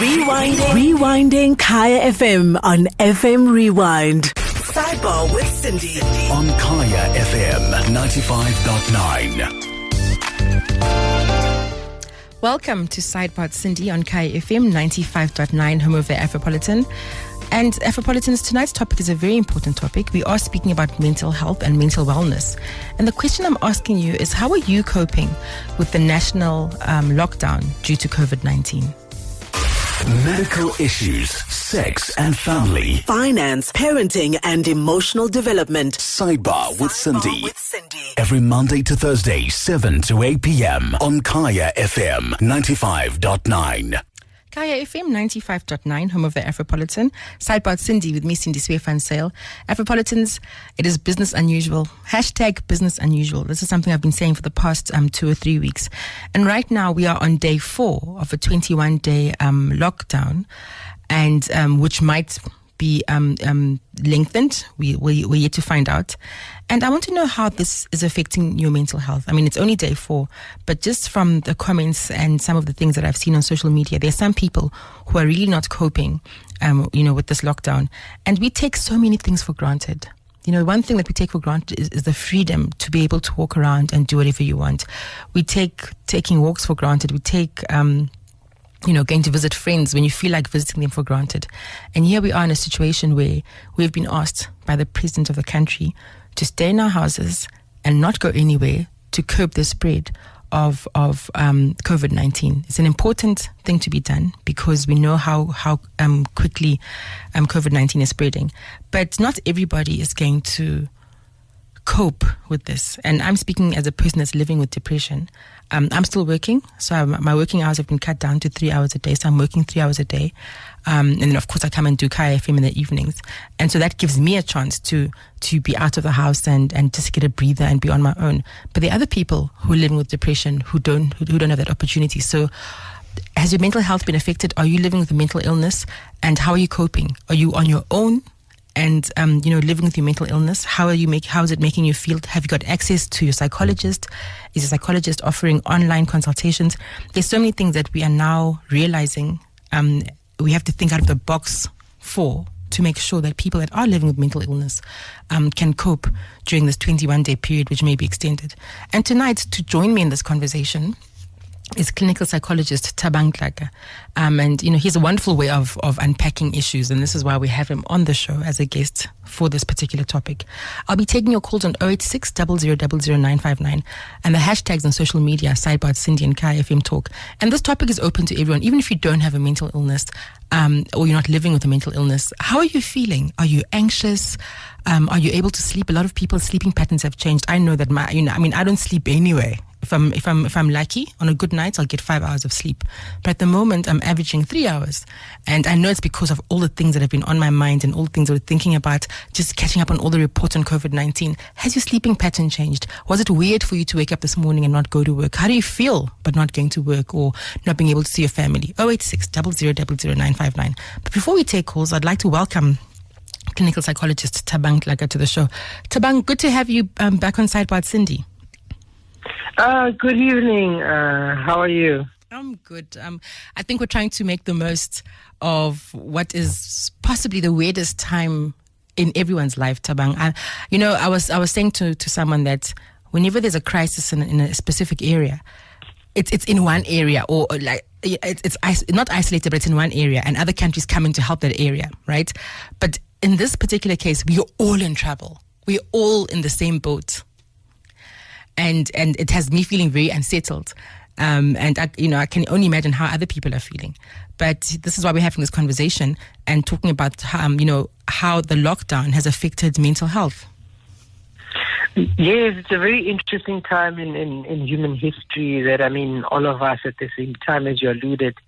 Rewinding KhayaFM on FM Rewind. Sidebar with Sindi on KhayaFM 95.9. Welcome to Sidebar Sindi on KhayaFM 95.9, home of the Afropolitan. And Afropolitans, tonight's topic is a very important topic. We are speaking about mental health and mental wellness. And the question I'm asking you is, how are you coping with the national lockdown due to COVID-19? Medical issues, sex and family, finance, parenting and emotional development. Sidebar with Sindi. Every Monday to Thursday, 7 to 8 p.m. on KhayaFM 95.9. KhayaFM 95.9, home of the Afropolitan. Sidebar Sindi with me, Sindi van Zyl. Afropolitans, it is business unusual. Hashtag business unusual. This is something I've been saying for the past 2 or 3 weeks. And right now we are on day 4 of a 21-day lockdown, and which might be lengthened. We're yet to find out. And I want to know how this is affecting your mental health. I mean, it's only day 4, but just from the comments and some of the things that I've seen on social media, there's some people who are really not coping, with this lockdown. And we take so many things for granted. You know, one thing that we take for granted is the freedom to be able to walk around and do whatever you want. We take taking walks for granted. We take going to visit friends when you feel like visiting them for granted. And here we are in a situation where we've been asked by the president of the country to stay in our houses and not go anywhere to curb the spread of COVID-19. It's an important thing to be done because we know how quickly COVID-19 is spreading. But not everybody is going to cope with this. And I'm speaking as a person that's living with depression. I'm still working, so my working hours have been cut down to 3 hours a day, so I'm working 3 hours a day. And then, of course, I come and do KhayaFM in the evenings. And so that gives me a chance to be out of the house and just get a breather and be on my own. But there are other people who are living with depression who don't have that opportunity. So has your mental health been affected? Are you living with a mental illness? And how are you coping? Are you on your own? And, living with your mental illness, how is it making you feel? Have you got access to your psychologist? Is your psychologist offering online consultations? There's so many things that we are now realizing we have to think out of the box for to make sure that people that are living with mental illness can cope during this 21-day period, which may be extended. And tonight, to join me in this conversation, is clinical psychologist Thabang Tlaka. And, he has a wonderful way of unpacking issues, and this is why we have him on the show as a guest for this particular topic. I'll be taking your calls on 086 0000 959 and the hashtags on social media, Sidebar Sindi and KhayaFM Talk. And this topic is open to everyone, even if you don't have a mental illness or you're not living with a mental illness. How are you feeling? Are you anxious? Are you able to sleep? A lot of people's sleeping patterns have changed. I know that I don't sleep anyway. If I'm lucky, on a good night, I'll get 5 hours of sleep. But at the moment, I'm averaging 3 hours. And I know it's because of all the things that have been on my mind and all the things that we're thinking about, just catching up on all the reports on COVID-19. Has your sleeping pattern changed? Was it weird for you to wake up this morning and not go to work? How do you feel but not going to work or not being able to see your family? 086 0000 959. But before we take calls, I'd like to welcome clinical psychologist Thabang Tlaka to the show. Thabang, good to have you back on Sidebar Sindi. Good evening. How are you? I'm good. I think we're trying to make the most of what is possibly the weirdest time in everyone's life, Thabang. I was saying to someone that whenever there's a crisis in a specific area, it's in one area, or like it's not isolated, but it's in one area, and other countries come in to help that area, right? But in this particular case, we are all in trouble. We're all in the same boat. And it has me feeling very unsettled. And I can only imagine how other people are feeling. But this is why we're having this conversation and talking about how the lockdown has affected mental health. Yes, it's a very interesting time in human history that, all of us at the same time, as you alluded,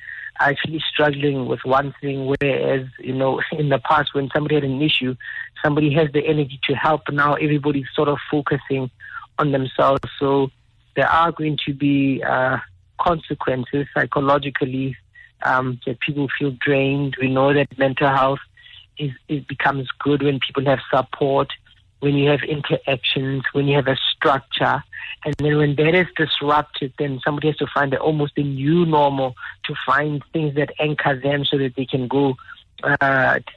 are actually struggling with one thing, whereas, in the past when somebody had an issue, somebody has the energy to help. Now everybody's sort of focusing on themselves. So there are going to be consequences psychologically, that people feel drained. We know that mental health it becomes good when people have support. when you have interactions, when you have a structure. And then when that is disrupted, then somebody has to find almost a new normal to find things that anchor them so that they can go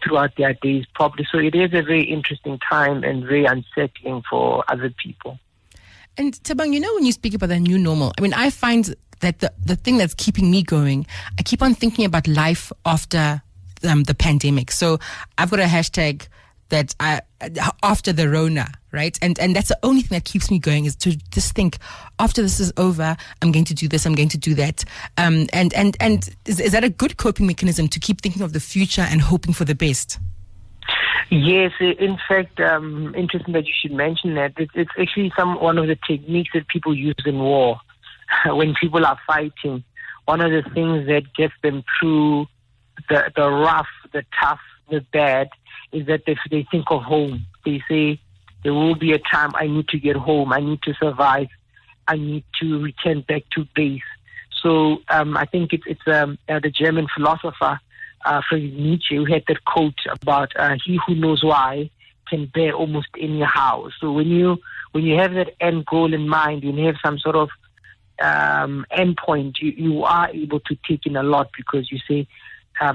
throughout their days properly. So it is a very interesting time and very unsettling for other people. And Thabang, when you speak about the new normal, I mean, I find that the thing that's keeping me going, I keep on thinking about life after the pandemic. So I've got a hashtag that after the Rona, right? And that's the only thing that keeps me going, is to just think, after this is over, I'm going to do this, I'm going to do that. And is that a good coping mechanism, to keep thinking of the future and hoping for the best? Yes, in fact, interesting that you should mention that. It's actually one of the techniques that people use in war. When people are fighting, one of the things that gets them through the rough, the tough, the bad, is that they think of home. They say, there will be a time I need to get home, I need to survive, I need to return back to base. So I think it's the German philosopher Friedrich Nietzsche, who had that quote about he who knows why can bear almost any how. So when you have that end goal in mind, when you have some sort of end point, you are able to take in a lot, because you say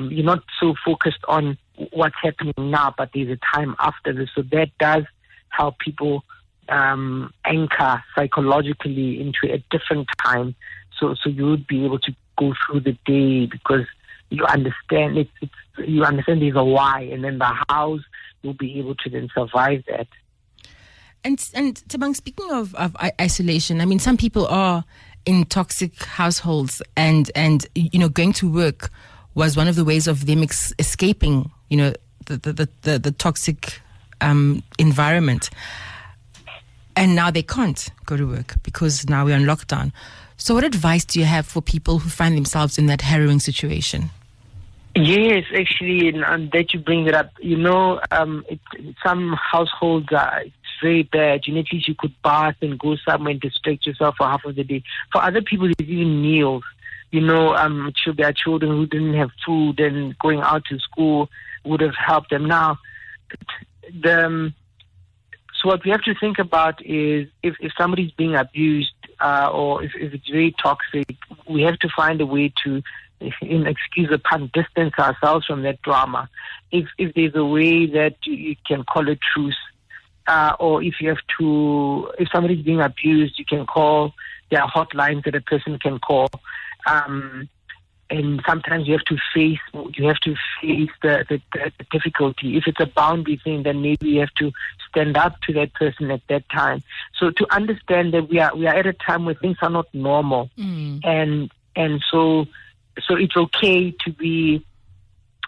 you're not so focused on what's happening now, but there's a time after this. So that does help people anchor psychologically into a different time. So you would be able to go through the day, because you understand you understand there's a why, and then the hows, you'll be able to then survive that. And Thabang, speaking of isolation, I mean, some people are in toxic households, and going to work was one of the ways of them escaping, the toxic environment. And now they can't go to work because now we're on lockdown. So what advice do you have for people who find themselves in that harrowing situation? Yes, actually, and that you bring it up. Some households it's very bad. At least you could bath and go somewhere and distract yourself for half of the day. For other people, it's even meals. There are children who didn't have food, and going out to school would have helped them. Now, so what we have to think about is if somebody's being abused, or if it's very toxic, we have to find a way to, excuse the pun, distance ourselves from that drama. If there's a way that you can call a truce, or if somebody's being abused, you can call. There are hotlines that a person can call, and sometimes you have to face the difficulty. If it's a boundary thing, then maybe you have to stand up to that person at that time. So to understand that we are at a time where things are not normal, and so it's okay to be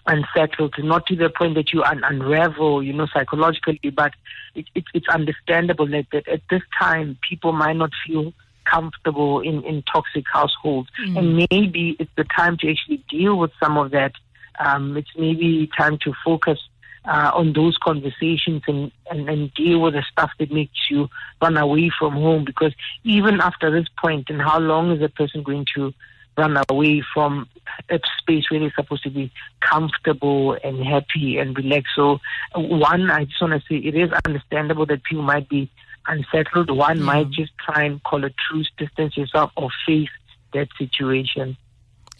unsettled, not to the point that you unravel, psychologically, but it's understandable that at this time people might not feel comfortable in toxic households, and maybe it's the time to actually deal with some of that. It's maybe time to focus on those conversations and deal with the stuff that makes you run away from home, because even after this point, and how long is a person going to run away from a space where they're supposed to be comfortable and happy and relaxed? So I just want to say, it is understandable that people might be unsettled. One might just try and call a truce, distance yourself, or face that situation.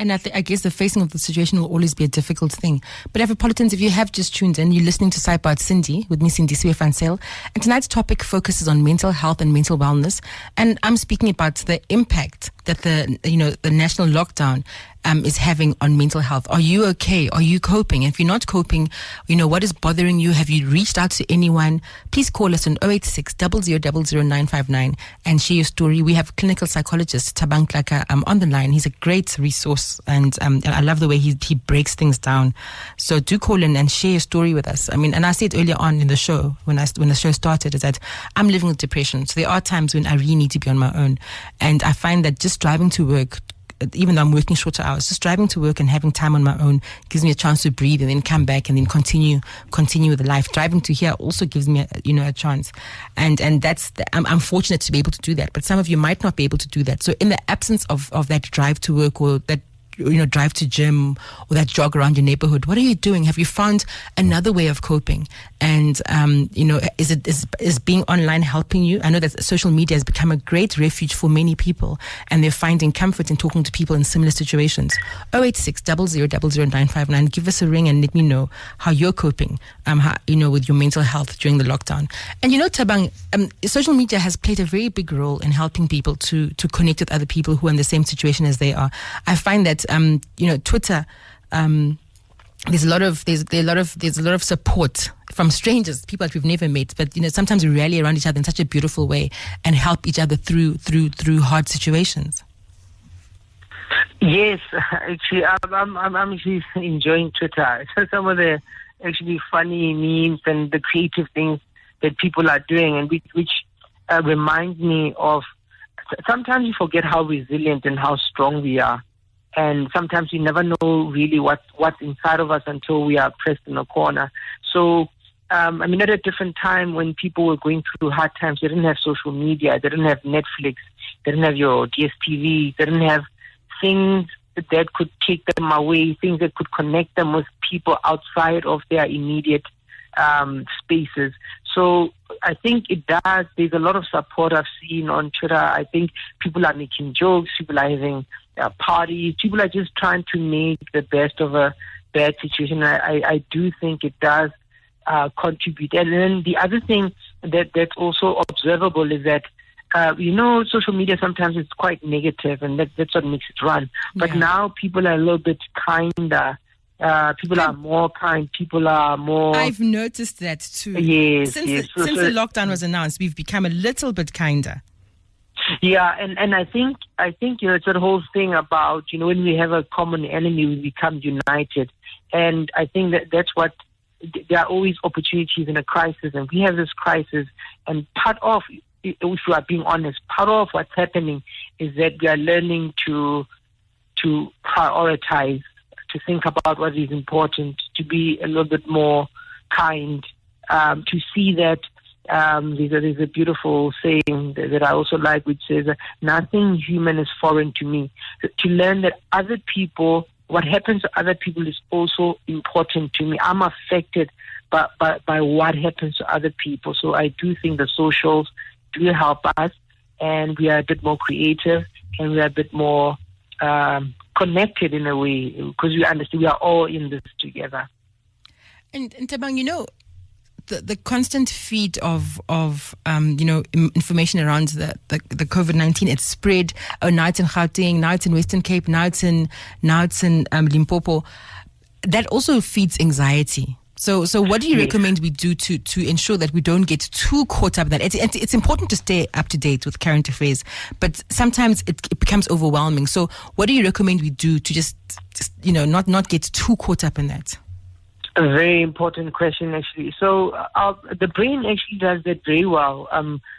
And I guess the facing of the situation will always be a difficult thing. But Afropolitans, if you have just tuned in, you're listening to Sidebar Sindi with me, Sindi van Zyl. And tonight's topic focuses on mental health and mental wellness. And I'm speaking about the impact that the national lockdown is having on mental health. Are you okay? Are you coping? If you're not coping, what is bothering you? Have you reached out to anyone? Please call us on 086 000959 and share your story. We have clinical psychologist Thabang Tlaka on the line. He's a great resource, and I love the way he breaks things down. So do call in and share your story with us. I mean, and I said earlier on in the show, when the show started, is that I'm living with depression. So there are times when I really need to be on my own, and I find that just driving to work, even though I'm working shorter hours, just driving to work and having time on my own gives me a chance to breathe and then come back and then continue with the life. Driving to here also gives me a chance, and that's I'm fortunate to be able to do that. But some of you might not be able to do that. So in the absence of that drive to work, or that drive to gym or that jog around your neighborhood? What are you doing? Have you found another way of coping? And is being online helping you? I know that social media has become a great refuge for many people, and they're finding comfort in talking to people in similar situations. 086 00 959. Give us a ring and let me know how you're coping, with your mental health during the lockdown. And Thabang, social media has played a very big role in helping people to connect with other people who are in the same situation as they are. I find that Twitter, there's a lot of support from strangers, people that we've never met, but sometimes we rally around each other in such a beautiful way and help each other through hard situations. Yes, actually, I'm actually enjoying Twitter. Some of the actually funny memes and the creative things that people are doing, and which reminds me of. Sometimes you forget how resilient and how strong we are. And sometimes we never know really what's inside of us until we are pressed in a corner. So, at a different time when people were going through hard times, they didn't have social media, they didn't have Netflix, they didn't have your DSTV, they didn't have things that could take them away, things that could connect them with people outside of their immediate spaces. So I think it does. There's a lot of support I've seen on Twitter. I think people are making jokes, people are having parties, people are just trying to make the best of a bad situation. I do think it does contribute. And then the other thing that's also observable is that social media sometimes it's quite negative, and that's what makes it run. But now people are a little bit kinder. People are more kind. People are more. I've noticed that too. Yes. Since the lockdown was announced, we've become a little bit kinder. Yeah, and I think it's that whole thing about when we have a common enemy, we become united, and I think that's what. There are always opportunities in a crisis, and we have this crisis, and part of, if we are being honest, part of what's happening is that we are learning to prioritize, to think about what is important, to be a little bit more kind, to see that there's a beautiful saying that I also like, which says, nothing human is foreign to me. To learn that other people, what happens to other people is also important to me. I'm affected by what happens to other people. So I do think the socials do help us, and we are a bit more creative, and we are a bit more connected in a way, because we understand we are all in this together. And Thabang, the constant feed of information around the COVID-19, it's spread. Oh, now it's in Gauteng, now it's in Western Cape, now it's in Limpopo. That also feeds anxiety. So what do you recommend we do to ensure that we don't get too caught up in that? It's important to stay up to date with current affairs, but sometimes it becomes overwhelming. So what do you recommend we do to just not get too caught up in that? A very important question, actually. So the brain actually does that very well,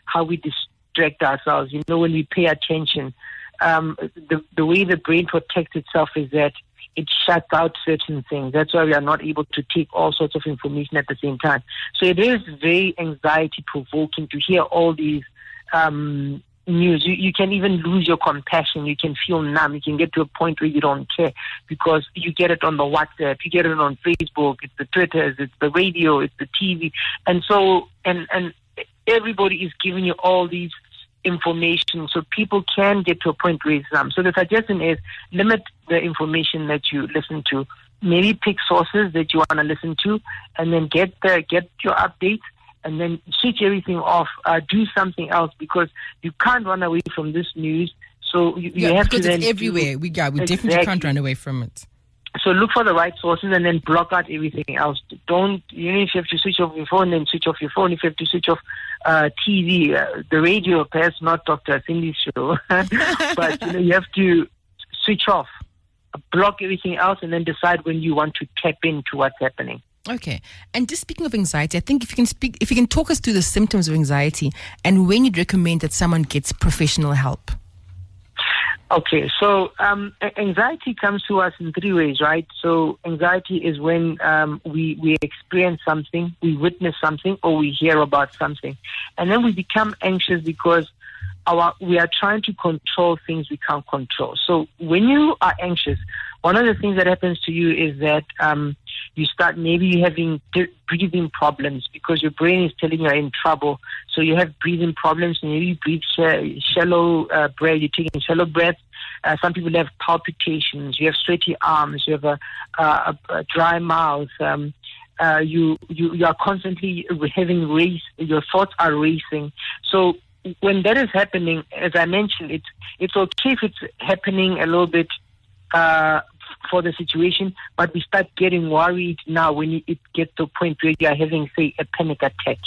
how we distract ourselves. When we pay attention, the way the brain protects itself is that it shuts out certain things. That's why we are not able to take all sorts of information at the same time. So it is very anxiety-provoking to hear all these news. You can even lose your compassion. You can feel numb. You can get to a point where you don't care, because you get it on the WhatsApp, you get it on Facebook, it's the Twitters, it's the radio, it's the TV. And so, and everybody is giving you all these information, so people can get to a point where it's numb. So the suggestion is limit the information that you listen to. Maybe pick sources that you want to listen to, and then get your updates, and then switch everything off. Do something else, because you can't run away from this news. So you have to. Because it's everywhere. We definitely can't run away from it. So look for the right sources and then block out everything else. Don't, if you have to switch off your phone, then switch off your phone. If you have to switch off TV, the radio, perhaps not Dr. Sindi's show, but you have to switch off, block everything else, and then decide when you want to tap into what's happening. Okay. And just speaking of anxiety, I think if you can talk us through the symptoms of anxiety and when you'd recommend that someone gets professional help. Okay, so anxiety comes to us in three ways, right? So anxiety is when we experience something, we witness something, or we hear about something. And then we become anxious because we are trying to control things we can't control. So when you are anxious, one of the things that happens to you is that you start maybe having breathing problems because your brain is telling you're in trouble. So you have breathing problems, and you breathe shallow breath. You're taking shallow breaths. Some people have palpitations. You have sweaty arms. You have a dry mouth. You are constantly having race. Your thoughts are racing. So when that is happening, as I mentioned, it's okay if it's happening a little bit for the situation, but we start getting worried now when it gets to a point where you are having, say, a panic attack,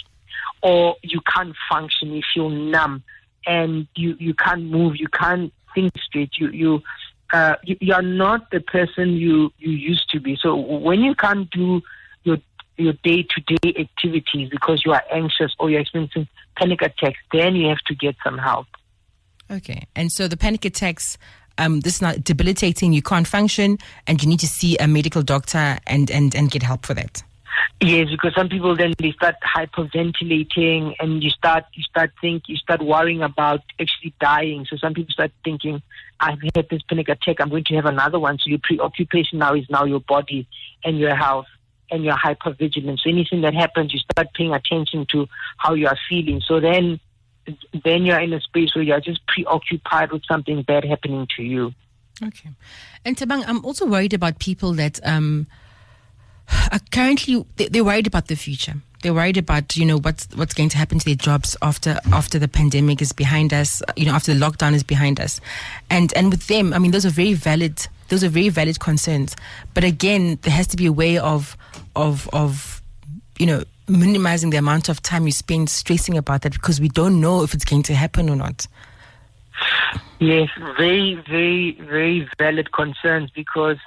or you can't function, you feel numb, and you can't move, you can't think straight, you are not the person you used to be. So when you can't do your day-to-day activities because you are anxious or you're experiencing panic attacks, then you have to get some help. Okay. And so the panic attacks, this is not debilitating, you can't function, and you need to see a medical doctor and get help for that. Yes, because some people then they start hyperventilating, and you start worrying about actually dying. So some people start thinking, I've had this panic attack, I'm going to have another one. So your preoccupation now is your body and your health and your hypervigilance. So anything that happens, you start paying attention to how you are feeling. So then you're in a space where you're just preoccupied with something bad happening to you. Okay. And Thabang, I'm also worried about people that are currently, they're worried about the future. They're worried about, what's going to happen to their jobs after the pandemic is behind us, after the lockdown is behind us. And with them, those are very valid concerns. But again, there has to be a way of minimizing the amount of time you spend stressing about that, because we don't know if it's going to happen or not. Yes, very, very, very valid concerns, because,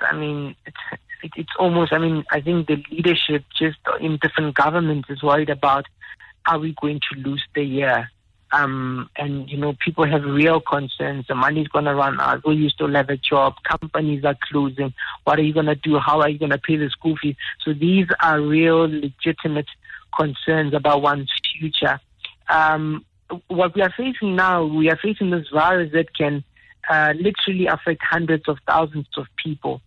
it's almost, I think the leadership just in different governments is worried about, are we going to lose the year? And people have real concerns. The money's going to run out. Will you still have a job? Companies are closing. What are you going to do? How are you going to pay the school fees? So these are real, legitimate concerns about one's future. What we are facing now, we are facing this virus that can literally affect hundreds of thousands of people.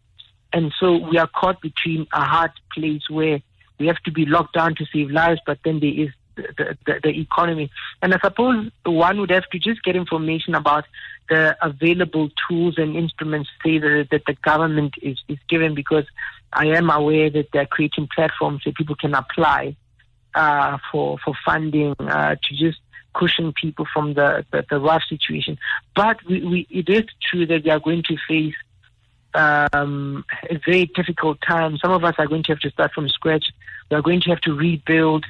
And so we are caught between a hard place where we have to be locked down to save lives, but then there is the economy. And I suppose one would have to just get information about the available tools and instruments, say, that the government is given, because I am aware that they're creating platforms where people can apply for funding to just cushion people from the rough situation. But it is true that we are going to face a very difficult time. Some of us are going to have to start from scratch. We are going to have to rebuild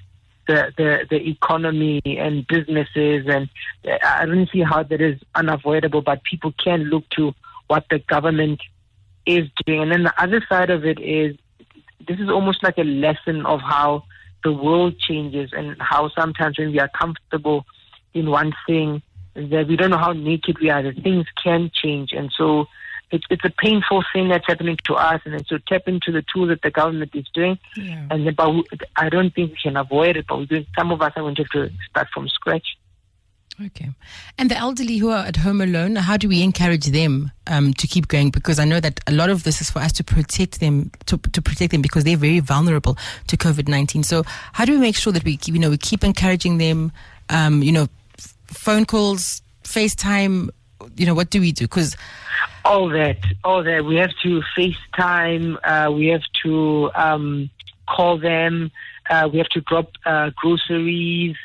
the economy and businesses, and I don't see how that is unavoidable, but people can look to what the government is doing. And then the other side of it is, this is almost like a lesson of how the world changes, and how sometimes when we are comfortable in one thing, that we don't know how naked we are, that things can change. And so it's a painful thing that's happening to us, and then so tap into the tool that the government is doing. Yeah. But I don't think we can avoid it, but some of us are going to have to start from scratch. Okay. And the elderly who are at home alone, how do we encourage them to keep going? Because I know that a lot of this is for us to protect them, to protect them, because they're very vulnerable to COVID-19. So how do we make sure that we keep encouraging them? Phone calls, FaceTime, what do we do? Because all that. We have to FaceTime. We have to call them. We have to drop groceries.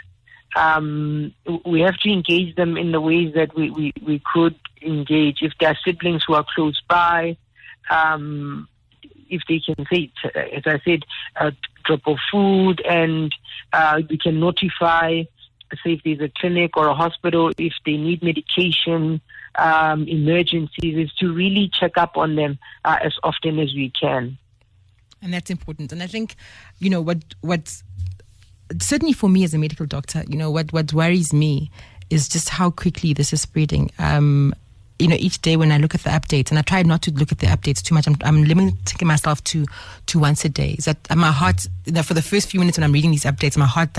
We have to engage them in the ways that we could engage. If there are siblings who are close by, if they can say, as I said, drop of food, and we can notify, say, if there's a clinic or a hospital, if they need medication, emergencies, is to really check up on them as often as we can. And that's important. And I think, what's certainly for me as a medical doctor, what worries me is just how quickly this is spreading. Each day when I look at the updates, and I try not to look at the updates too much, I'm limiting myself to once a day. Is that my heart, for the first few minutes when I'm reading these updates, my heart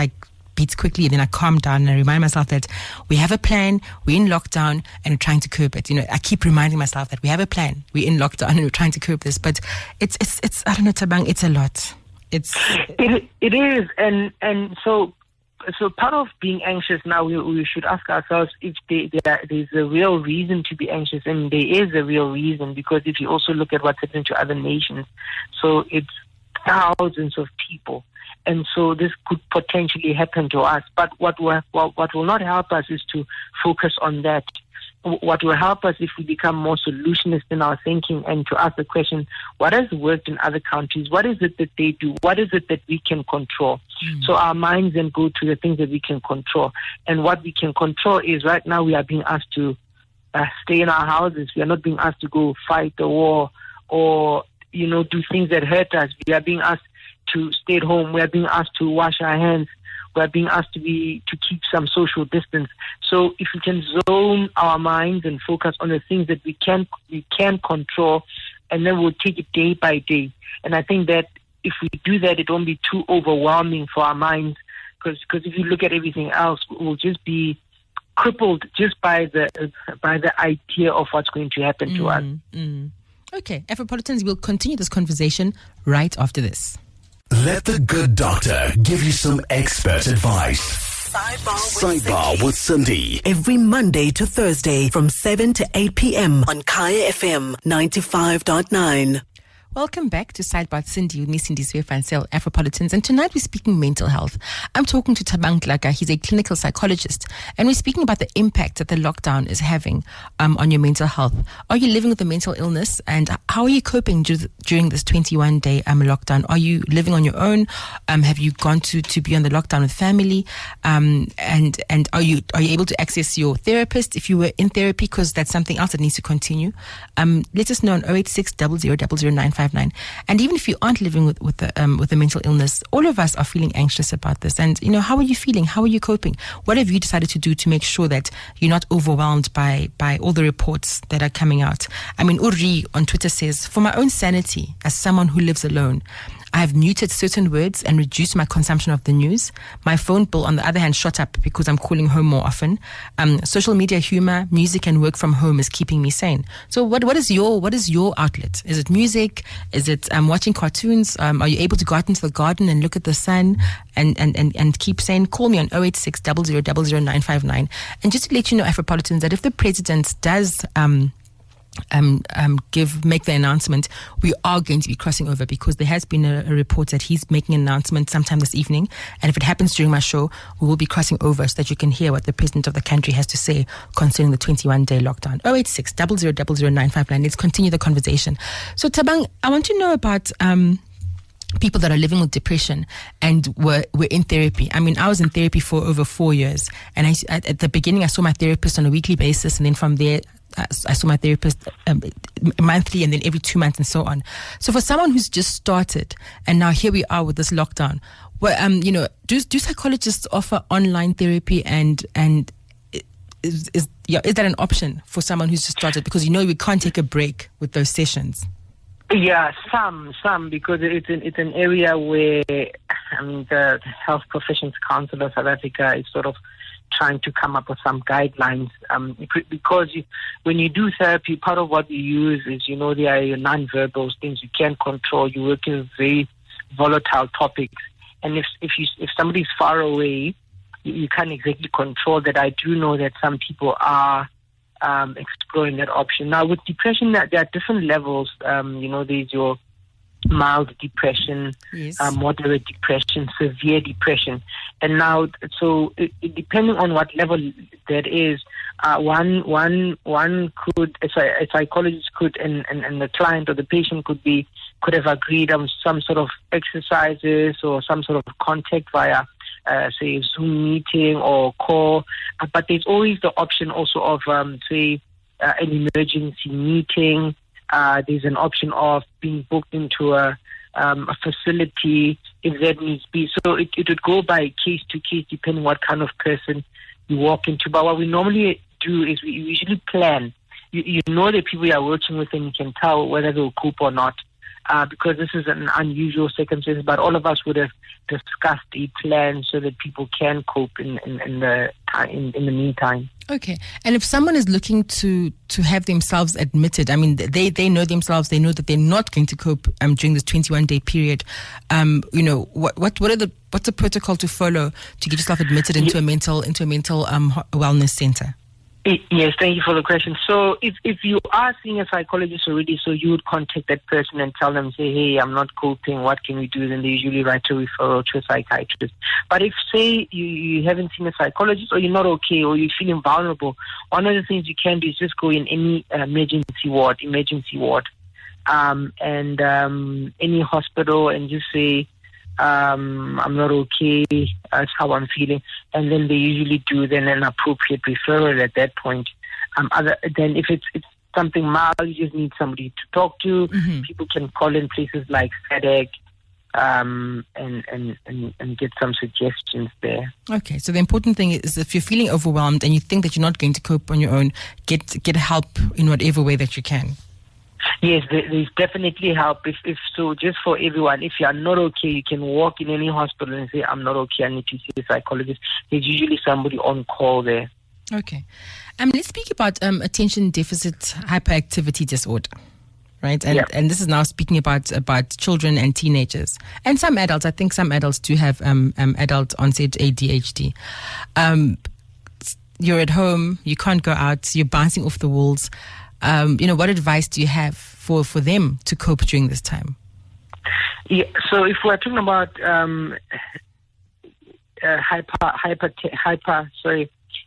beats quickly, and then I calm down and I remind myself that we have a plan, we're in lockdown, and we're trying to curb it. I keep reminding myself that we have a plan, we're in lockdown, and we're trying to curb this. But it's I don't know, Thabang, it's a lot. It is, and so part of being anxious now, we should ask ourselves if there's a real reason to be anxious, and there is a real reason, because if you also look at what's happening to other nations, so it's thousands of people, and so this could potentially happen to us. But what will not help us is to focus on that. What will help us if we become more solutionist in our thinking and to ask the question, what has worked in other countries? What is it that they do? What is it that we can control? So our minds then go to the things that we can control. And what we can control is, right now we are being asked to stay in our houses. We are not being asked to go fight the war or, do things that hurt us. We are being asked to stay at home. We are being asked to wash our hands. We are being asked to keep some social distance. So if we can zone our minds and focus on the things that we can control, and then we'll take it day by day. And I think that if we do that, it won't be too overwhelming for our minds, because if you look at everything else, we'll just be crippled just by the idea of what's going to happen to us. Okay, Afropolitans, we'll continue this conversation right after this. Let the good doctor give you some expert advice. Sidebar with Sindi. Every Monday to Thursday from 7 to 8 p.m. on KhayaFM 95.9. Welcome back to Sidebar Sindi with me, Sindi van Zyl, Afropolitans. And tonight we're speaking mental health. I'm talking to Thabang Tlaka. He's a clinical psychologist. And we're speaking about the impact that the lockdown is having on your mental health. Are you living with a mental illness? And how are you coping during this 21-day lockdown? Are you living on your own? Have you gone to be on the lockdown with family? And are you able to access your therapist if you were in therapy? Because that's something else that needs to continue. Let us know on 086 00 00959. And even if you aren't living with a mental illness, all of us are feeling anxious about this. And how are you feeling? How are you coping? What have you decided to do to make sure that you're not overwhelmed by all the reports that are coming out? I mean, Uri on Twitter says, for my own sanity, as someone who lives alone, I have muted certain words and reduced my consumption of the news. My phone bill, on the other hand, shot up because I'm calling home more often. Social media humor, music, and work from home is keeping me sane. So what is your outlet? Is it music? Is it watching cartoons? Are you able to go out into the garden and look at the sun and keep sane? Call me on 086 00 00959. And just to let you know, Afropolitans, that if the president does make the announcement, we are going to be crossing over, because there has been a report that he's making an announcement sometime this evening, and if it happens during my show, we will be crossing over so that you can hear what the president of the country has to say concerning the 21-day lockdown. 086 00 00959. Let's continue the conversation. So Thabang, I want to know about people that are living with depression and were in therapy. I mean, I was in therapy for over 4 years, and at the beginning I saw my therapist on a weekly basis, and then from there I saw my therapist monthly, and then every 2 months, and so on. So for someone who's just started, and now here we are with this lockdown, where do psychologists offer online therapy, and is that an option for someone who's just started? Because we can't take a break with those sessions. Yeah, some, because it's an area where the Health Professions Council of South Africa is sort of trying to come up with some guidelines, because when you do therapy, part of what you use is, there are non-verbal things you can't control. You work with very volatile topics, and if somebody's far away, you can't exactly control that. I do know that some people are exploring that option. Now, with depression, there are different levels. There's your mild depression, yes, moderate depression, severe depression. And now, so depending on what level that is, one could, a psychologist could, and the client or the patient could have agreed on some sort of exercises or some sort of contact via, say, Zoom meeting or call. But there's always the option also of, say, an emergency meeting. There's an option of being booked into a facility if that needs be. So it would go by case to case depending what kind of person you walk into. But what we normally do is we usually plan. You know the people you are working with, and you can tell whether they'll cope or not. because this is an unusual circumstance. But all of us would have discussed a plan so that people can cope in the meantime. Okay. And if someone is looking to have themselves admitted, I mean, they know themselves, they know that they're not going to cope during this 21-day period. What's the protocol to follow to get yourself admitted into a mental wellness center? Yes, thank you for the question. So if you are seeing a psychologist already, so you would contact that person and tell them, say, hey, I'm not coping, what can we do? Then they usually write a referral to a psychiatrist. But if, say, you haven't seen a psychologist, or you're not okay, or you're feeling vulnerable, one of the things you can do is just go in any emergency ward, and any hospital, and just say, I'm not okay, that's how I'm feeling, and then they usually do then an appropriate referral at that point. Then if it's something mild, you just need somebody to talk to. Mm-hmm. People can call in places like SADC and get some suggestions there. Okay, so the important thing is if you're feeling overwhelmed and you think that you're not going to cope on your own, get help in whatever way that you can. Yes, there's definitely help. If so, just for everyone, if you are not okay, you can walk in any hospital and say, I'm not okay, I need to see a psychologist. There's usually somebody on call there. Okay. Let's speak about attention deficit hyperactivity disorder, right? And this is now speaking about children and teenagers and some adults. I think some adults do have adult onset ADHD. You're at home, you can't go out, you're bouncing off the walls. What advice do you have for them to cope during this time? Yeah, so if we're talking about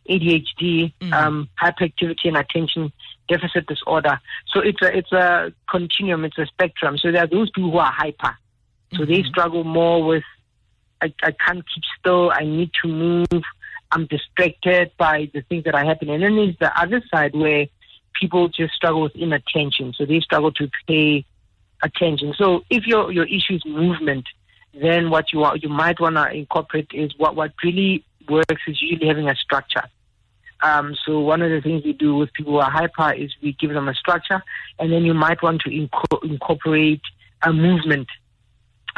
ADHD, hyperactivity and attention deficit disorder. So it's a continuum, it's a spectrum. So there are those people who are hyper. So they struggle more with, I can't keep still, I need to move, I'm distracted by the things that are happening. And then there's the other side where people just struggle with inattention. So they struggle to pay attention. So if your issue is movement, then what you might want to incorporate is what really works is usually having a structure. So one of the things we do with people who are hyper is we give them a structure, and then you might want to incorporate a movement.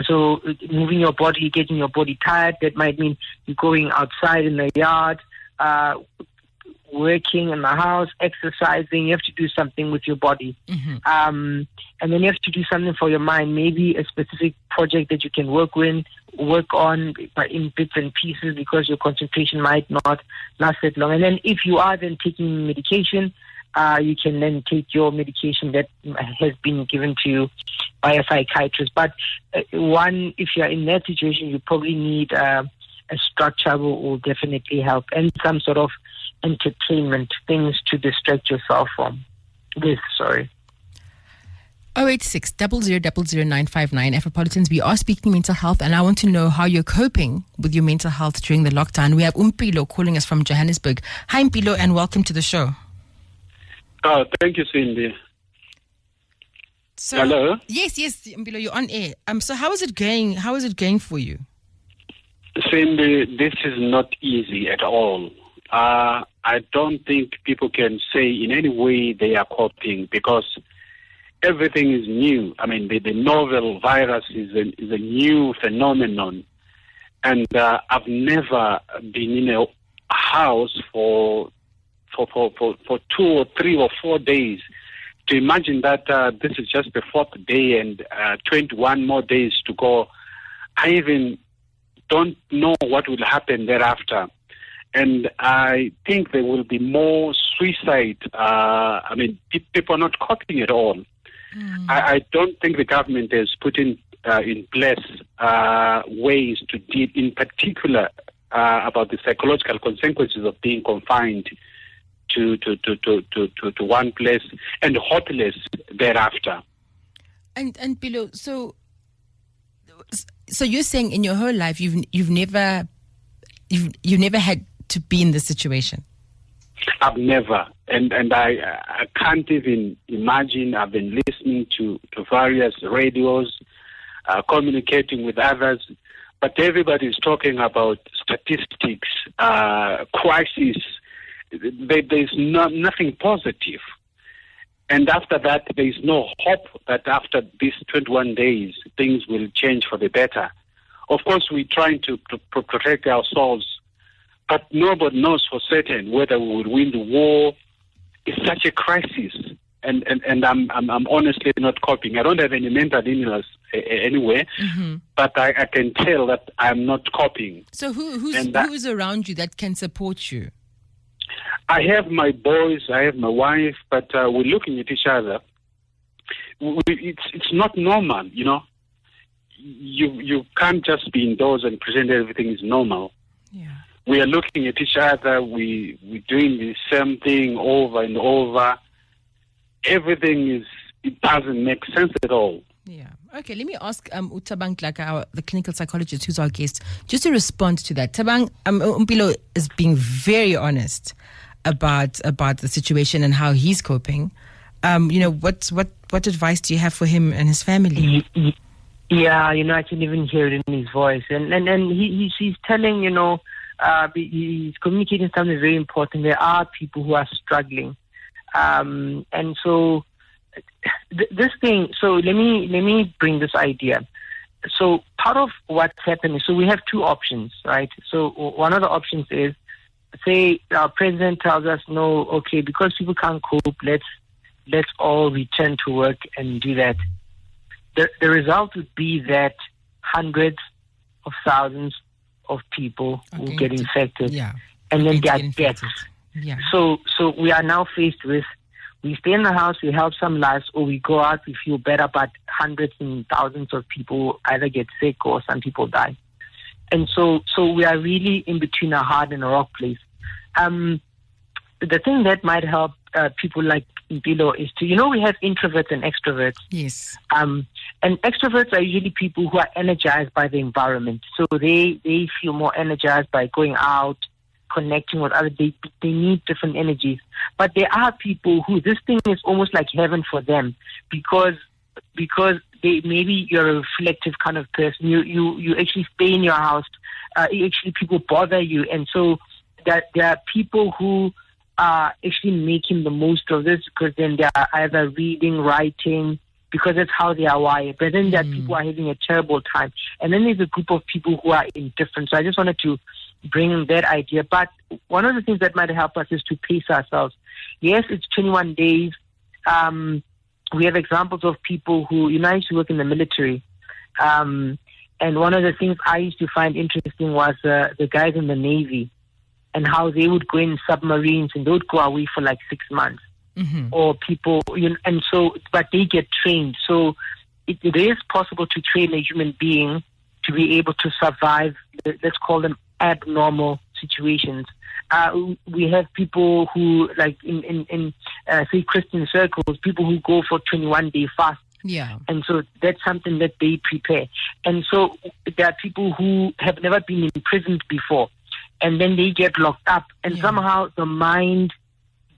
So moving your body, getting your body tired, that might mean you're going outside in the yard, working in the house, exercising. You have to do something with your body. And then you have to do something for your mind, maybe a specific project that you can work on in bits and pieces, because your concentration might not last that long. And then if you are then taking medication, you can then take your medication that has been given to you by a psychiatrist. But if you're in that situation, you probably need a structure will definitely help, and some sort of entertainment, things to distract yourself with. 086 0000 959 Afropolitans. We are speaking mental health, and I want to know how you're coping with your mental health during the lockdown. We have Mpilo calling us from Johannesburg. Hi Mpilo, and welcome to the show. Thank you, Cindy. So, hello? Yes, Mpilo, you're on air. So how is it going? How is it going for you? Cindy, this is not easy at all. I don't think people can say in any way they are coping, because everything is new. I mean, the novel virus is a new phenomenon, and I've never been in a house for 2 or 3 or 4 days. To imagine that this is just the 4th day and 21 more days to go, I even don't know what will happen thereafter. And I think there will be more suicide. People are not coping at all. I don't think the government has put in place ways to deal, in particular, about the psychological consequences of being confined to one place and hopeless thereafter. And below, so you're saying in your whole life you've never had to be in this situation? I've never, and I can't even imagine. I've been listening to various radios, communicating with others, but everybody is talking about statistics, crisis. There's nothing positive. And after that, there is no hope that after these 21 days, things will change for the better. Of course, we're trying to protect ourselves, but nobody knows for certain whether we will win the war. It's such a crisis, and I'm honestly not coping. I don't have any mental illness anywhere, but I can tell that I'm not coping. So who's around you that can support you? I have my boys, I have my wife, but we're looking at each other. It's not normal, you know. You can't just be indoors and pretend everything is normal. Yeah. We are looking at each other. We're doing the same thing over and over. Everything it doesn't make sense at all. Yeah. Okay, let me ask Thabang Tlaka, the clinical psychologist who's our guest, just to respond to that. Thabang, Mpilo is being very honest about the situation and how he's coping. What advice do you have for him and his family? Yeah, I can even hear it in his voice. And he's telling, he's communicating something very important. There are people who are struggling. And so this thing, so let me bring this idea. So part of what's happening, so we have two options, right? So one of the options is, say our president tells us, no, okay, because people can't cope, let's all return to work and do that. The result would be that hundreds of thousands of people will get infected, and then there are deaths. Yeah. So we are now faced with, we stay in the house, we help some lives, or we go out, we feel better, but hundreds and thousands of people either get sick or some people die. And so we are really in between a hard and a rock place. The thing that might help people like Mpilo is to, we have introverts and extroverts. Yes. And extroverts are usually people who are energized by the environment. So they feel more energized by going out, connecting with others. They need different energies. But there are people who this thing is almost like heaven for them because maybe you're a reflective kind of person. You actually stay in your house. Actually, people bother you. And so that there are people who are actually making the most of this because then they are either reading, writing, because that's how they are wired. But then there are people who are having a terrible time. And then there's a group of people who are indifferent. So I just wanted to bring that idea. But one of the things that might help us is to pace ourselves. Yes, it's 21 days. We have examples of people who, I used to work in the military. And one of the things I used to find interesting was the guys in the Navy and how they would go in submarines and they would go away for like 6 months. Or people, and so, but they get trained. So it is possible to train a human being to be able to survive, let's call them abnormal situations. We have people who, like in say Christian circles, people who go for 21-day fast. Yeah. And so that's something that they prepare. And so there are people who have never been imprisoned before, and then they get locked up, and somehow the mind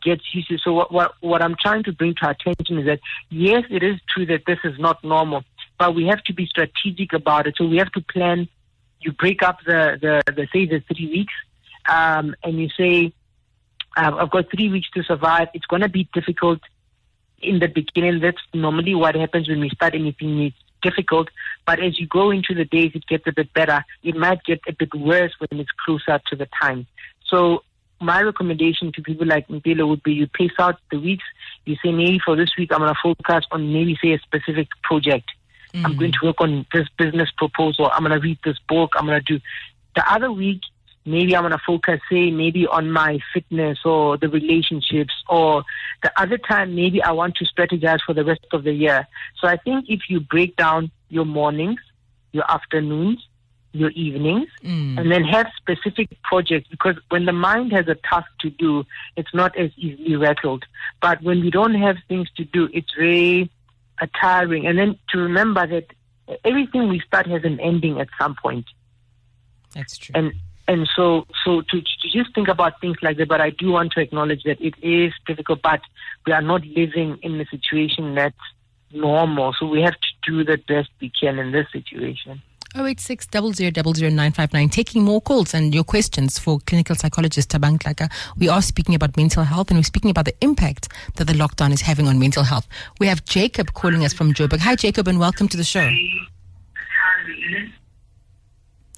gets used to. So what I'm trying to bring to our attention is that, yes, it is true that this is not normal, but we have to be strategic about it. So we have to plan. You break up the 3 weeks, and you say, I've got 3 weeks to survive. It's going to be difficult in the beginning. That's normally what happens when we start anything. It's difficult, but as you go into the days, it gets a bit better. It might get a bit worse when it's closer to the time. So my recommendation to people like Mpilo would be, you pace out the weeks. You say, maybe for this week, I'm going to focus on maybe say a specific project. I'm going to work on this business proposal. I'm going to read this book. I'm going to do the other week. Maybe I'm going to focus, say, maybe on my fitness or the relationships, or the other time, maybe I want to strategize for the rest of the year. So I think if you break down your mornings, your afternoons, your evenings, and then have specific projects, because when the mind has a task to do, it's not as easily rattled. But when we don't have things to do, it's very tiring. And then to remember that everything we start has an ending at some point. That's true. And so to just think about things like that, but I do want to acknowledge that it is difficult, but we are not living in a situation that's normal. So we have to do the best we can in this situation. 086 00959, taking more calls and your questions for clinical psychologist Thabang Tlaka. We are speaking about mental health, and we're speaking about the impact that the lockdown is having on mental health. We have Jacob calling us from Joburg. Hi, Jacob, and welcome to the show.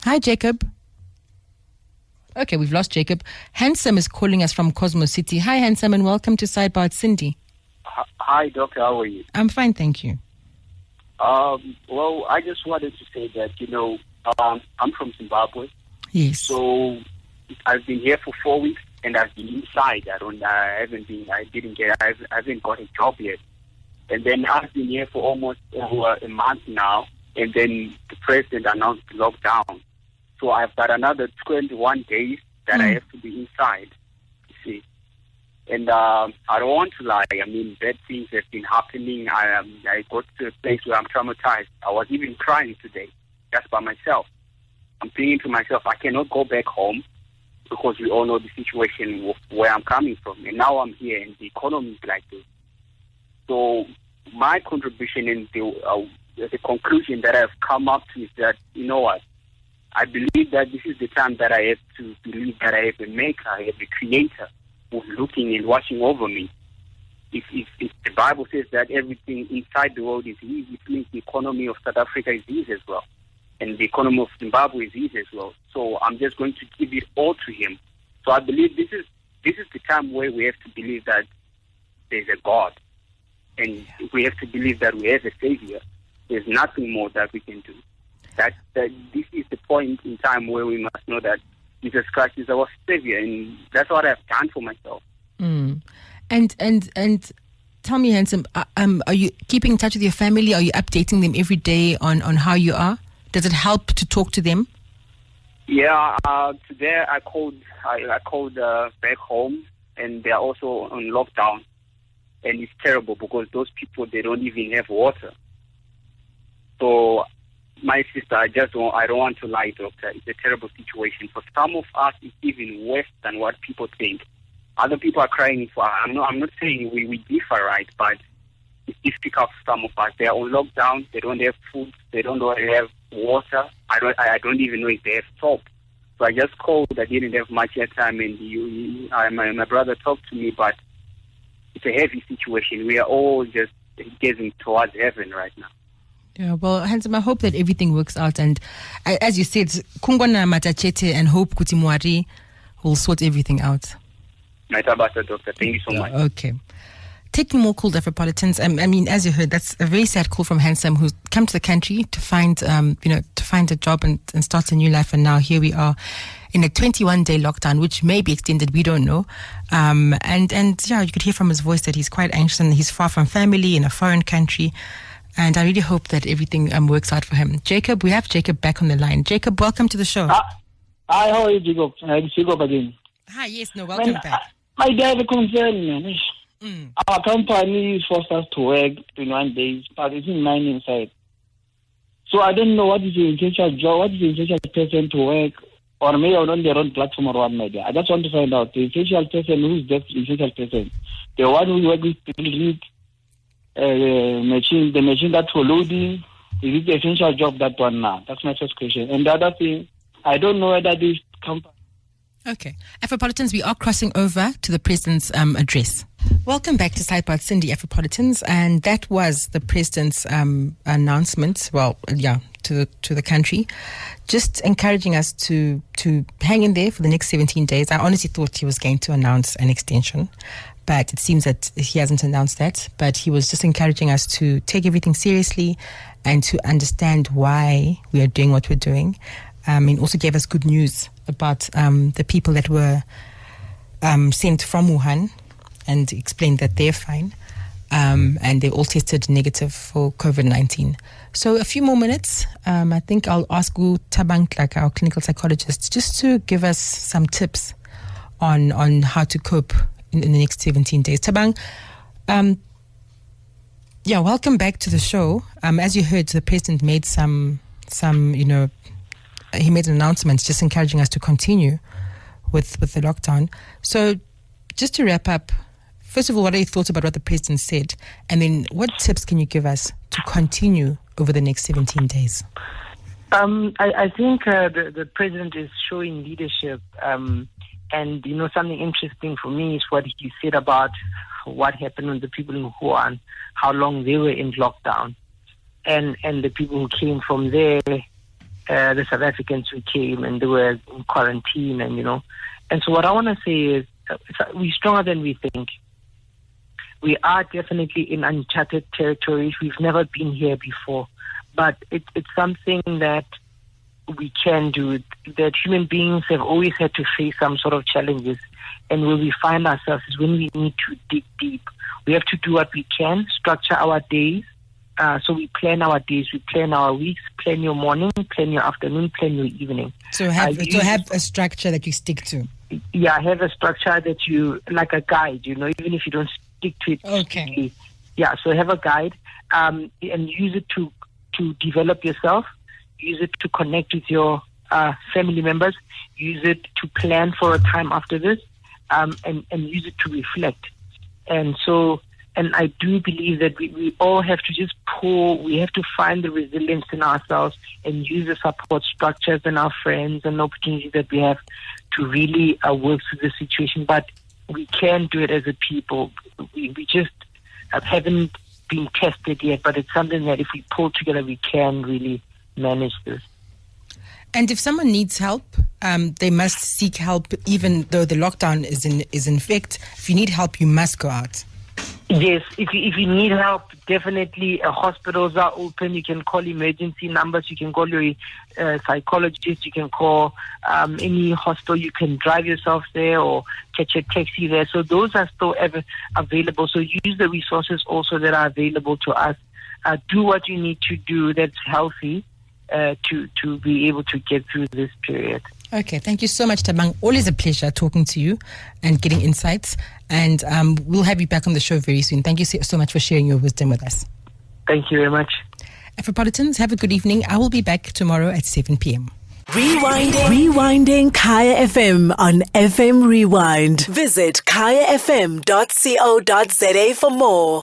Hi, Jacob. Okay, we've lost Jacob. Handsome is calling us from Cosmo City. Hi, Handsome, and welcome to Sidebar Sindi. Hi, Doctor. How are you? I'm fine, thank you. Well, I just wanted to say that, I'm from Zimbabwe. Yes. So I've been here for 4 weeks, and I've been inside. I haven't got a job yet. And then I've been here for almost over a month now, and then the president announced lockdown. So I've got another 21 days that I have to be inside, you see. And I don't want to lie. I mean, bad things have been happening. I got to a place where I'm traumatized. I was even crying today, just by myself. I'm thinking to myself, I cannot go back home because we all know the situation where I'm coming from. And now I'm here, and the economy is like this. So my contribution in the conclusion that I've come up to is that, you know what, I believe that this is the time that I have to believe that I have a maker, I have a creator who's looking and watching over me. If the Bible says that everything inside the world is his, it means the economy of South Africa is his as well. And the economy of Zimbabwe is his as well. So I'm just going to give it all to him. So I believe this is the time where we have to believe that there's a God. And we have to believe that we have a Savior. There's nothing more that we can do. That this is the point in time where we must know that Jesus Christ is our Savior, and that's what I've done for myself. And tell me, Handsome, are you keeping in touch with your family? Are you updating them every day on how you are? Does it help to talk to them? Yeah, today I called back home, and they're also on lockdown, and it's terrible because those people, they don't even have water. So my sister, I don't want to lie, Doctor. It's a terrible situation. For some of us, it's even worse than what people think. Other people are crying for. I'm not saying we differ, right? But it's difficult for some of us. They are on lockdown. They don't have food. They don't have water. I don't even know if they have soap. So I just called. I didn't have much time, and my brother talked to me. But it's a heavy situation. We are all just gazing towards heaven right now. Yeah, well, Handsome, I hope that everything works out. And as you said, Kungwana Matachete and Hope Kutimwari will sort everything out. Doctor, thank you so much. Okay. Taking more calls, Afropolitans. I mean, as you heard, that's a very sad call from Handsome, who's come to the country to find a job and start a new life. And now here we are in a 21-day lockdown, which may be extended. We don't know. And yeah, you could hear from his voice that he's quite anxious and he's far from family in a foreign country. And I really hope that everything works out for him. Jacob, we have Jacob back on the line. Jacob, welcome to the show. Hi, how are you, Jacob? I'm Jacob again. Hi, yes, no, welcome back. I have a concern, man. Our company forced us to work 21 days, but it's in mine inside. So I don't know what is the essential job, what is the essential person to work, or maybe I'm on the wrong platform or one media. I just want to find out the essential person, who is that essential person? The one who works with people read, the machine that for loading, is it the essential job, that one now? That's my first question. And the other thing, I don't know whether this company... Okay. Afropolitans, we are crossing over to the President's address. Welcome back to Sidebar Sindi, Afropolitans. And that was the President's announcement, to the country, just encouraging us to hang in there for the next 17 days. I honestly thought he was going to announce an extension, but it seems that he hasn't announced that. But he was just encouraging us to take everything seriously and to understand why we are doing what we're doing. And also gave us good news about the people that were sent from Wuhan, and explained that they're fine. And they all tested negative for COVID-19. So a few more minutes. I think I'll ask Thabang Tlaka, our clinical psychologist, just to give us some tips on how to cope in the next 17 days. Thabang, welcome back to the show. As you heard, the president made he made an announcement just encouraging us to continue with the lockdown. So just to wrap up, first of all, what are your thoughts about what the president said? And then what tips can you give us to continue over the next 17 days? I think the president is showing leadership, and something interesting for me is what he said about what happened with the people in Wuhan, how long they were in lockdown, and the people who came from there, the South Africans who came and they were in quarantine, and so what I want to say is we're stronger than we think. We are definitely in uncharted territories. We've never been here before. But it's something that we can do, that human beings have always had to face some sort of challenges. And where we find ourselves is when we need to dig deep. We have to do what we can, structure our days. So we plan our days, we plan our weeks, plan your morning, plan your afternoon, plan your evening. So have a structure that you stick to. Yeah, have a structure that you, like a guide, even if you don't stick to it. Okay. Yeah, so have a guide and use it to develop yourself, use it to connect with your family members, use it to plan for a time after this, and use it to reflect. And I do believe that we all have to just we have to find the resilience in ourselves and use the support structures and our friends and opportunities that we have to really work through the situation. But we can do it as a people. We just haven't been tested yet, but it's something that if we pull together, we can really manage this. And if someone needs help, they must seek help, even though the lockdown is in effect. If you need help, you must go out. Yes, if you need help, definitely hospitals are open. You can call emergency numbers. You can call your psychologist. You can call any hospital. You can drive yourself there or catch a taxi there. So those are still available. So use the resources also that are available to us. Do what you need to do that's healthy to be able to get through this period. Okay, thank you so much, Thabang. Always a pleasure talking to you and getting insights. And we'll have you back on the show very soon. Thank you so much for sharing your wisdom with us. Thank you very much. Afropolitans, have a good evening. I will be back tomorrow at 7 p.m. Rewinding Kaya FM on FM Rewind. Visit KhayaFM.co.za for more.